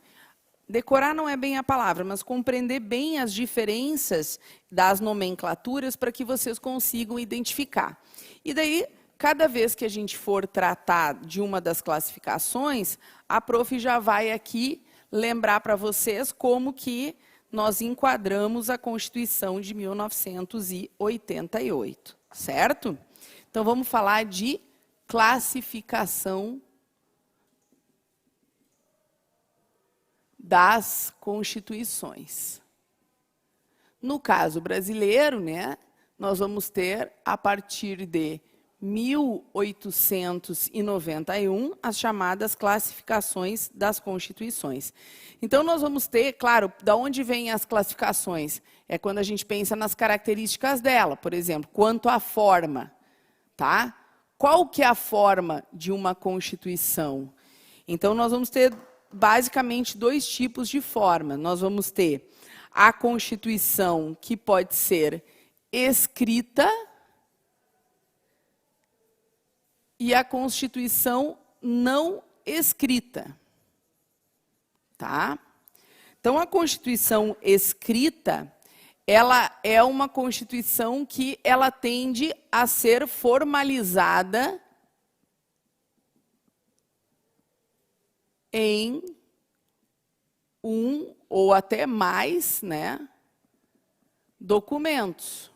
decorar não é bem a palavra, mas compreender bem as diferenças das nomenclaturas para que vocês consigam identificar. E daí, cada vez que a gente for tratar de uma das classificações, a prof já vai aqui lembrar para vocês como que nós enquadramos a Constituição de 1988, certo? Então, vamos falar de classificação das constituições. No caso brasileiro, né, nós vamos ter, a partir de 1891, as chamadas classificações das constituições. Então, nós vamos ter, claro, da onde vêm as classificações? É quando a gente pensa nas características dela, por exemplo, quanto à forma, tá? Qual que é a forma de uma constituição? Então, nós vamos ter basicamente dois tipos de forma. Nós vamos ter a Constituição, que pode ser escrita, e a Constituição não escrita. Tá? Então, a Constituição escrita, ela é uma Constituição que ela tende a ser formalizada em um ou até mais, né, documentos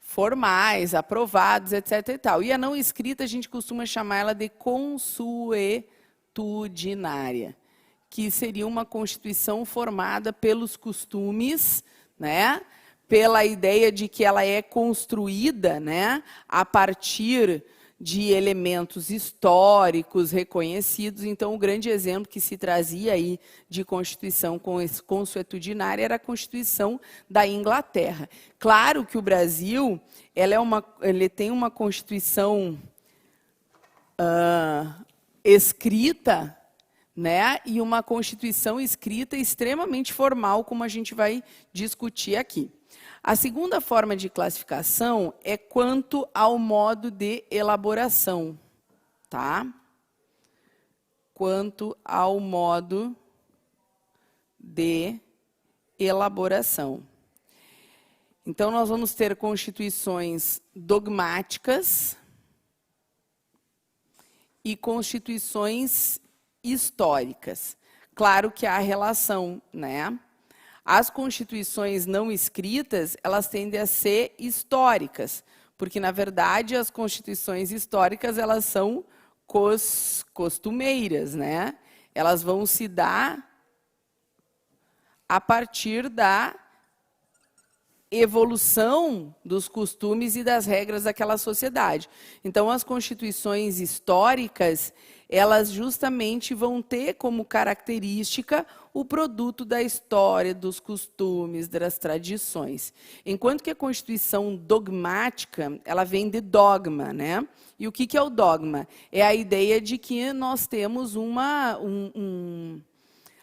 formais, aprovados, etc. e tal. E a não escrita, a gente costuma chamar ela de consuetudinária, que seria uma Constituição formada pelos costumes, né, pela ideia de que ela é construída, né, a partir de elementos históricos reconhecidos. Então, o grande exemplo que se trazia aí de Constituição consuetudinária era a Constituição da Inglaterra. Claro que o Brasil ele tem uma Constituição escrita, né, e uma Constituição escrita extremamente formal, como a gente vai discutir aqui. A segunda forma de classificação é quanto ao modo de elaboração, tá? Quanto ao modo de elaboração. Então, nós vamos ter constituições dogmáticas e constituições históricas. Claro que há relação, né? As constituições não escritas, elas tendem a ser históricas, porque, na verdade, as constituições históricas, elas são costumeiras, né? Elas vão se dar a partir da evolução dos costumes e das regras daquela sociedade. Então, as constituições históricas, elas justamente vão ter como característica o produto da história, dos costumes, das tradições. Enquanto que a Constituição dogmática, ela vem de dogma, né? E o que é o dogma? É a ideia de que nós temos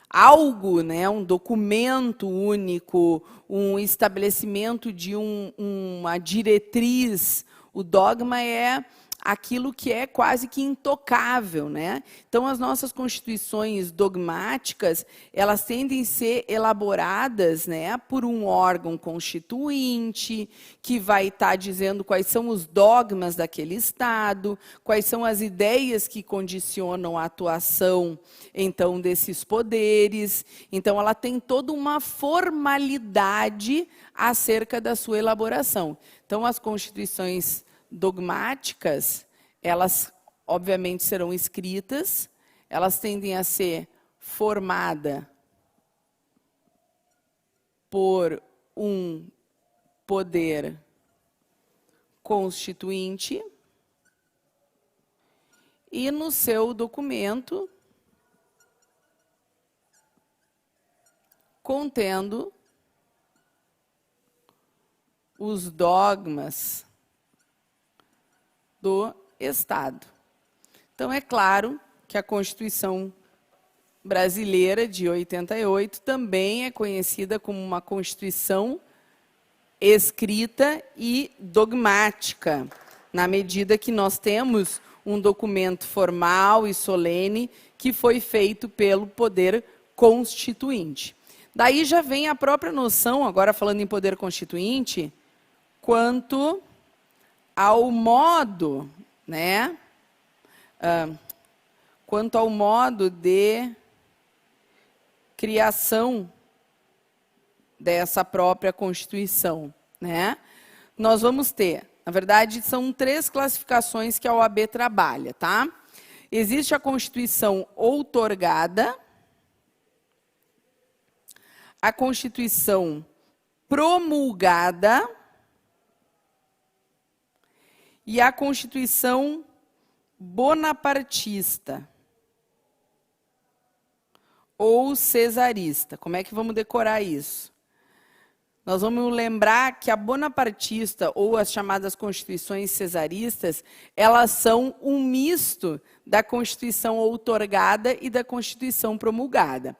algo, né, um documento único, um estabelecimento de uma diretriz. O dogma é aquilo que é quase que intocável, né? Então, as nossas constituições dogmáticas, elas tendem a ser elaboradas, né, por um órgão constituinte, que vai estar dizendo quais são os dogmas daquele Estado, quais são as ideias que condicionam a atuação, então, desses poderes. Então, ela tem toda uma formalidade acerca da sua elaboração. Então, as constituições dogmáticas, elas obviamente serão escritas, elas tendem a ser formadas por um poder constituinte e no seu documento contendo os dogmas do Estado. Então, é claro que a Constituição brasileira de 88 também é conhecida como uma Constituição escrita e dogmática, na medida que nós temos um documento formal e solene que foi feito pelo poder constituinte. Daí já vem a própria noção, agora falando em poder constituinte, quanto ao modo, né? Quanto ao modo de criação dessa própria Constituição, né? Nós vamos ter, na verdade, são 3 classificações que a OAB trabalha, tá? Existe a Constituição outorgada, a Constituição promulgada e a Constituição bonapartista ou cesarista. Como é que vamos decorar isso? Nós vamos lembrar que a bonapartista, ou as chamadas constituições cesaristas, elas são um misto da Constituição outorgada e da Constituição promulgada.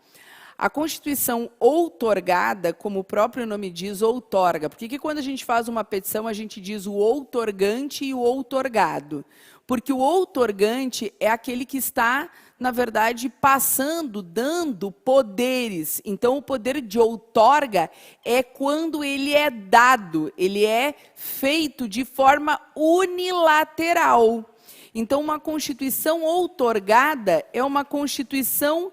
A Constituição outorgada, como o próprio nome diz, outorga. Por que quando a gente faz uma petição, a gente diz o outorgante e o outorgado? Porque o outorgante é aquele que está, na verdade, passando, dando poderes. Então, o poder de outorga é quando ele é dado, ele é feito de forma unilateral. Então, uma Constituição outorgada é uma Constituição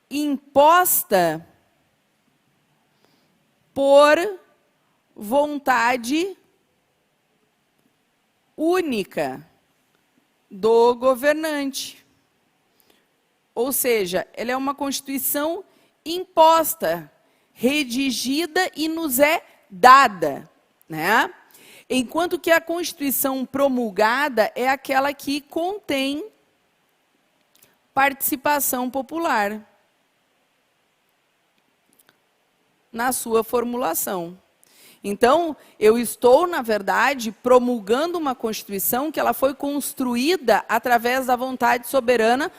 imposta por vontade única do governante. Ou seja, ela é uma Constituição imposta, redigida e nos é dada, né? Enquanto que a Constituição promulgada é aquela que contém participação popular na sua formulação. Então, eu estou, na verdade, promulgando uma Constituição que ela foi construída através da vontade soberana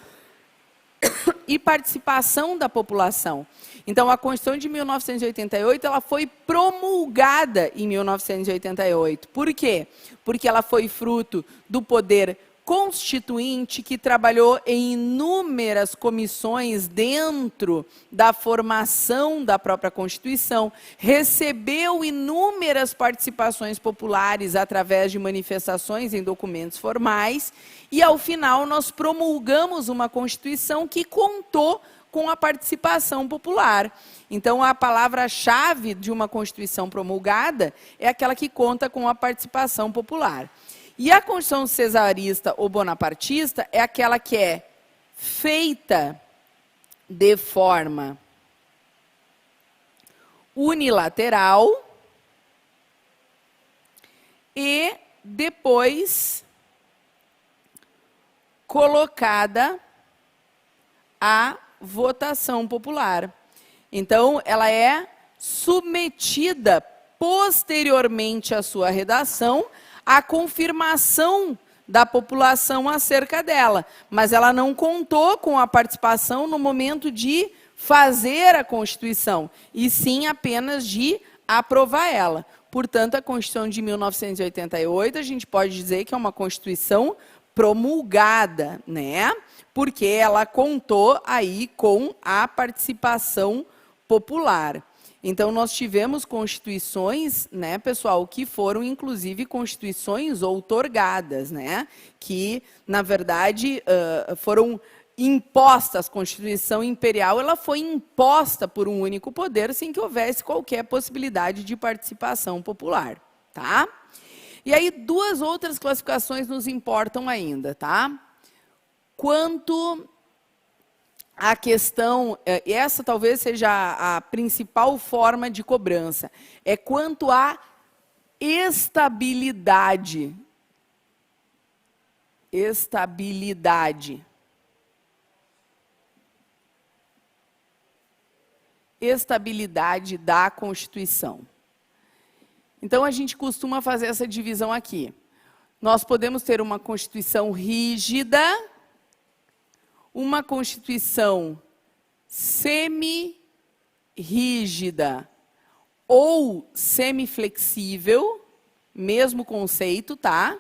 e participação da população. Então, a Constituição de 1988, ela foi promulgada em 1988. Por quê? Porque ela foi fruto do poder constituinte que trabalhou em inúmeras comissões dentro da formação da própria Constituição, recebeu inúmeras participações populares através de manifestações em documentos formais e, ao final, nós promulgamos uma Constituição que contou com a participação popular. Então, a palavra-chave de uma Constituição promulgada é aquela que conta com a participação popular. E a Constituição cesarista ou bonapartista é aquela que é feita de forma unilateral e depois colocada à votação popular. Então, ela é submetida posteriormente à sua redação a confirmação da população acerca dela, mas ela não contou com a participação no momento de fazer a Constituição, e sim apenas de aprovar ela. Portanto, a Constituição de 1988, a gente pode dizer que é uma Constituição promulgada, né? Porque ela contou aí com a participação popular. Então, nós tivemos constituições, né, pessoal, que foram, inclusive, constituições outorgadas, né, que, na verdade, foram impostas. A Constituição Imperial, ela foi imposta por um único poder, sem que houvesse qualquer possibilidade de participação popular, tá? E aí, 2 outras classificações nos importam ainda, tá? Quanto a questão, essa talvez seja a principal forma de cobrança, é quanto à estabilidade. Estabilidade. Estabilidade da Constituição. Então, a gente costuma fazer essa divisão aqui. Nós podemos ter uma Constituição rígida, uma Constituição semi-rígida ou semiflexível, mesmo conceito, tá?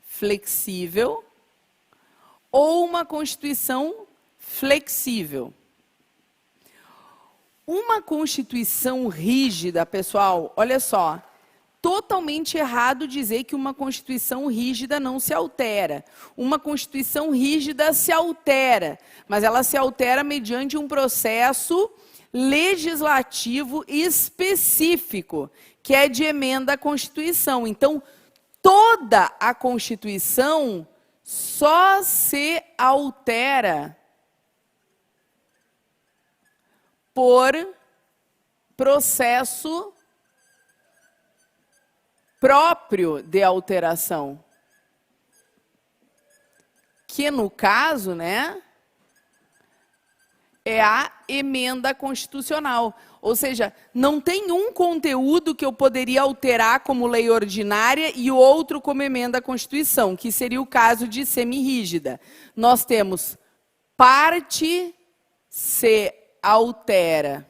Flexível, ou uma Constituição flexível. Uma Constituição rígida, pessoal, olha só, totalmente errado dizer que uma Constituição rígida não se altera. Uma Constituição rígida se altera, mas ela se altera mediante um processo legislativo específico, que é de emenda à Constituição. Então, toda a Constituição só se altera por processo próprio de alteração. Que, no caso, né, é a emenda constitucional. Ou seja, não tem um conteúdo que eu poderia alterar como lei ordinária e o outro como emenda à Constituição, que seria o caso de semirrígida. Nós temos parte se altera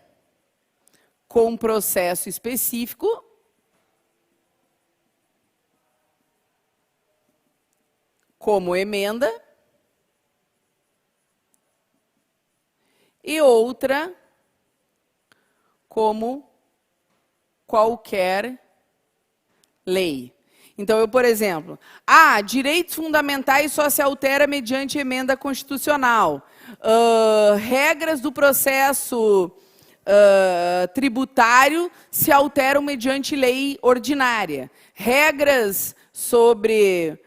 com processo específico, como emenda, e outra como qualquer lei. Então, eu, por exemplo, direitos fundamentais só se altera mediante emenda constitucional. Regras do processo tributário se alteram mediante lei ordinária. Regras sobre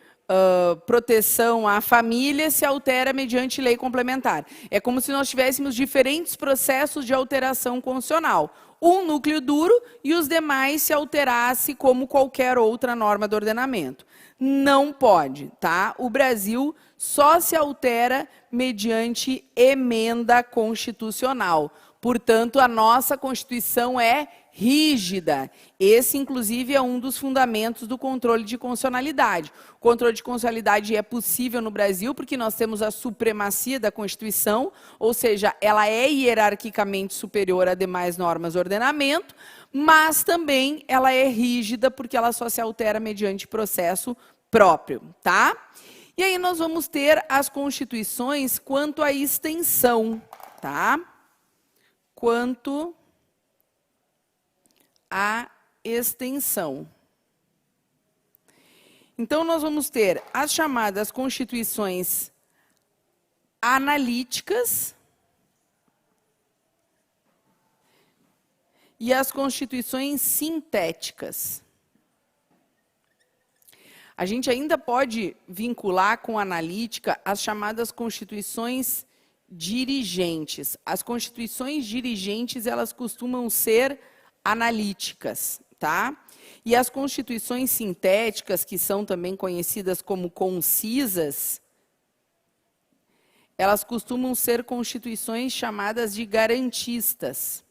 proteção à família se altera mediante lei complementar. É como se nós tivéssemos diferentes processos de alteração constitucional. Um núcleo duro e os demais se alterasse como qualquer outra norma do ordenamento. Não pode, tá? O Brasil só se altera mediante emenda constitucional. Portanto, a nossa Constituição é rígida. Esse, inclusive, é um dos fundamentos do controle de constitucionalidade. O controle de constitucionalidade é possível no Brasil porque nós temos a supremacia da Constituição, ou seja, ela é hierarquicamente superior a demais normas do ordenamento, mas também ela é rígida porque ela só se altera mediante processo próprio, tá? E aí nós vamos ter as constituições quanto à extensão, tá? Quanto à extensão. Então, nós vamos ter as chamadas constituições analíticas e as constituições sintéticas. A gente ainda pode vincular com analítica as chamadas constituições dirigentes. As constituições dirigentes, elas costumam ser analíticas, tá? E as constituições sintéticas, que são também conhecidas como concisas, elas costumam ser constituições chamadas de garantistas.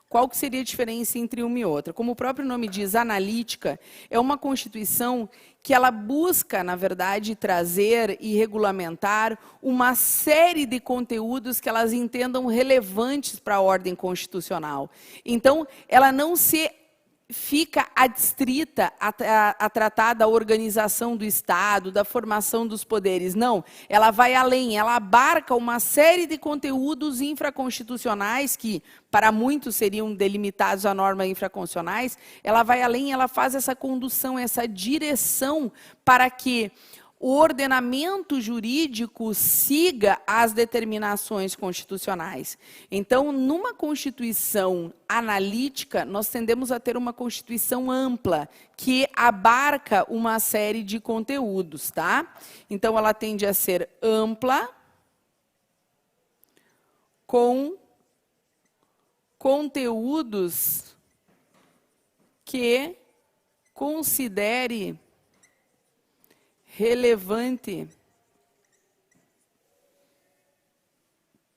Qual que seria a diferença entre uma e outra? Como o próprio nome diz, analítica é uma Constituição que ela busca, na verdade, trazer e regulamentar uma série de conteúdos que elas entendam relevantes para a ordem constitucional. Então, ela não se fica adstrita a tratar da organização do Estado, da formação dos poderes. Não, ela vai além, ela abarca uma série de conteúdos infraconstitucionais que, para muitos, seriam delimitados a normas infraconstitucionais. Ela vai além, ela faz essa condução, essa direção para que o ordenamento jurídico siga as determinações constitucionais. Então, numa Constituição analítica, nós tendemos a ter uma Constituição ampla, que abarca uma série de conteúdos, tá? Então, ela tende a ser ampla, com conteúdos que considere relevante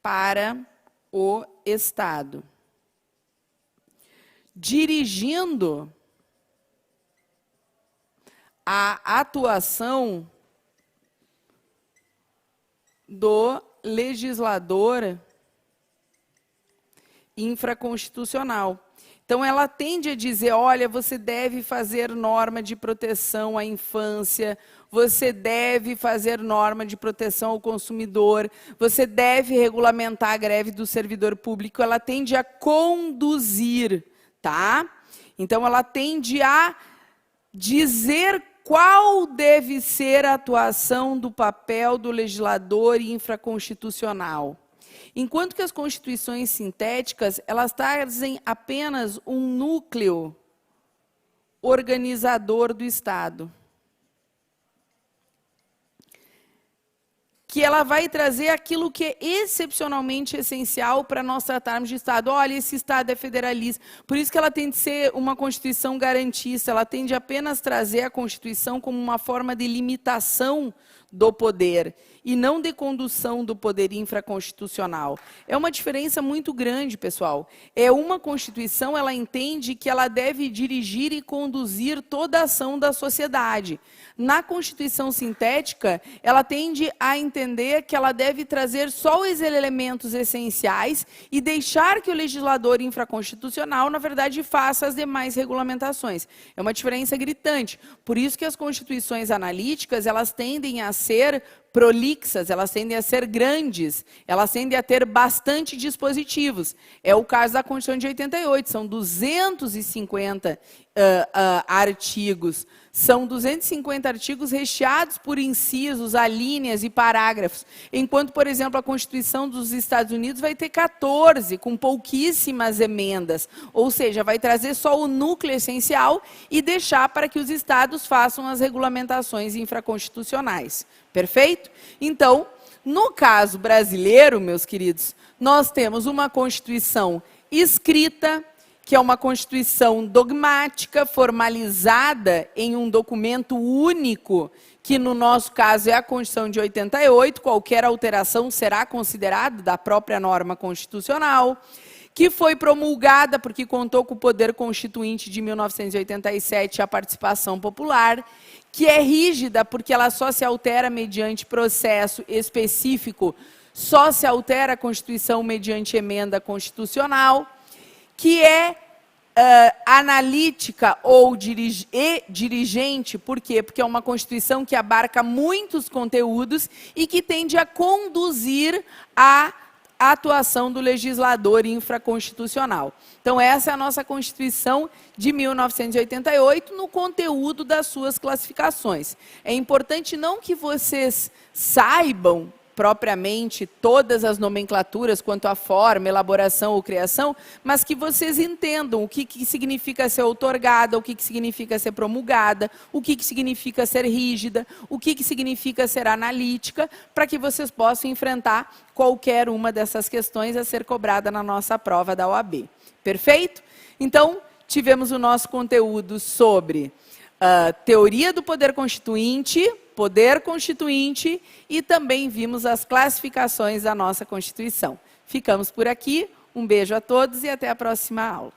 para o Estado, dirigindo a atuação do legislador infraconstitucional. Então, ela tende a dizer, olha, você deve fazer norma de proteção à infância, você deve fazer norma de proteção ao consumidor, você deve regulamentar a greve do servidor público. Ela tende a conduzir, tá? Então, ela tende a dizer qual deve ser a atuação do papel do legislador infraconstitucional. Enquanto que as constituições sintéticas, elas trazem apenas um núcleo organizador do Estado. Que ela vai trazer aquilo que é excepcionalmente essencial para nós tratarmos de Estado. Olha, esse Estado é federalista. Por isso que ela tem de ser uma Constituição garantista. Ela tende apenas a trazer a Constituição como uma forma de limitação do poder e não de condução do poder infraconstitucional. É uma diferença muito grande, pessoal. É uma Constituição, ela entende que ela deve dirigir e conduzir toda a ação da sociedade. Na Constituição sintética, ela tende a entender que ela deve trazer só os elementos essenciais e deixar que o legislador infraconstitucional, na verdade, faça as demais regulamentações. É uma diferença gritante. Por isso que as constituições analíticas, elas tendem a ser prolixas, elas tendem a ser grandes, elas tendem a ter bastante dispositivos. É o caso da Constituição de 88, são 250 artigos. São 250 artigos recheados por incisos, alíneas e parágrafos. Enquanto, por exemplo, a Constituição dos Estados Unidos vai ter 14, com pouquíssimas emendas. Ou seja, vai trazer só o núcleo essencial e deixar para que os estados façam as regulamentações infraconstitucionais. Perfeito? Então, no caso brasileiro, meus queridos, nós temos uma Constituição escrita, que é uma Constituição dogmática, formalizada em um documento único, que no nosso caso é a Constituição de 88, qualquer alteração será considerada da própria norma constitucional, que foi promulgada porque contou com o poder constituinte de 1987 e a participação popular, que é rígida porque ela só se altera mediante processo específico, só se altera a Constituição mediante emenda constitucional, que é analítica ou dirigente. Por quê? Porque é uma Constituição que abarca muitos conteúdos e que tende a conduzir a atuação do legislador infraconstitucional. Então, essa é a nossa Constituição de 1988, no conteúdo das suas classificações. É importante não que vocês saibam propriamente todas as nomenclaturas quanto à forma, elaboração ou criação, mas que vocês entendam o que significa ser outorgada, o que significa ser promulgada, o que significa ser rígida, o que significa ser analítica, para que vocês possam enfrentar qualquer uma dessas questões a ser cobrada na nossa prova da OAB. Perfeito? Então, tivemos o nosso conteúdo sobre teoria do poder constituinte e também vimos as classificações da nossa Constituição. Ficamos por aqui, um beijo a todos e até a próxima aula.